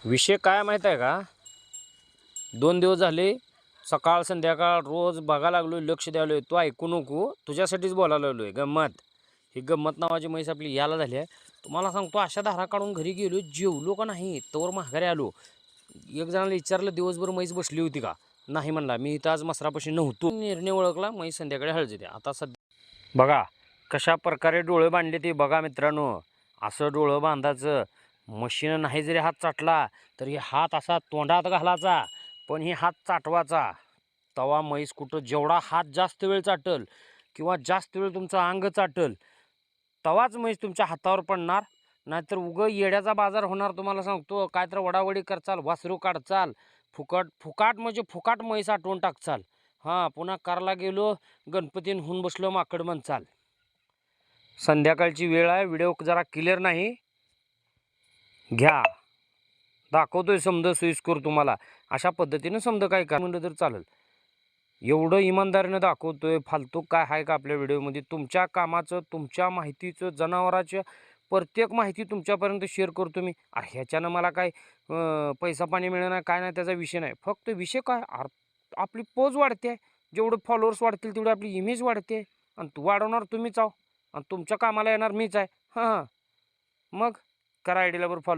विषय काय माहीत आहे का? 2 दिवस झाले सकाळ संध्याकाळ रोज बघा लागलो, लक्ष द्यालोय. तू ऐकू नको, तुझ्यासाठीच बोलायला लागलोय. गंमत ही गंमत नावाची म्हैस आपली याला झाली आहे. तुम्हाला सांगतो, अशा धारा काढून घरी गेलो, जेवलो का नाही तोवर माघारी आलो. एक जणाला विचारलं, दिवसभर म्हैस बसली होती का? नाही म्हणला, मी इथं आज मसरापाशी नव्हतो. निर्णय ओळखला, म्हैस संध्याकाळी हळद द्या. आता सध्या बघा कशा प्रकारे डोळे बांधले ते बघा मित्रांनो. असं डोळं बांधायचं. मशीन नाही जरी हात चाटला तरी हात असा तोंडात घालायचा, पण ही हात चाटवाचा. तवा म्हैस कुठं जेवढा हात जास्त वेळ चाटल किंवा जास्त वेळ तुमचं अंग चाटल तवाच म्हैस तुमच्या हातावर पडणार. नाहीतर येड्याचा बाजार होणार. तुम्हाला सांगतो, काय तर वडावडी करचाल, वासरू काढचाल, फुकट फुकाट म्हणजे फुकाट म्हैस आटवून टाकचाल. हां, पुन्हा करायला गेलो, गणपतीन होऊन बसलो माकड म्हणचाल. संध्याकाळची वेळ आहे, व्हिडिओ जरा क्लिअर नाही घ्या. दाखवतोय समजा सोयीस्कर तुम्हाला. अशा पद्धतीनं समजा काय का म्हणलं तर चालेल. एवढं इमानदारीनं दाखवतोय. फालतू काय आहे का आपल्या व्हिडिओमध्ये? तुमच्या कामाचं, तुमच्या माहितीचं, जनावराच्या प्रत्येक माहिती तुमच्यापर्यंत शेअर करतो मी. ह्याच्यानं मला काय पैसा पाणी मिळणार काय नाही, त्याचा विषय नाही. फक्त विषय काय, आपली पोज वाढते. जेवढं फॉलोअर्स वाढतील तेवढी आपली इमेज वाढते. आणि वाढवणार तुम्हीच आहो, आणि तुमच्या कामाला येणार मीच आहे. हां, मग करा आयडीला बरं फॉलो.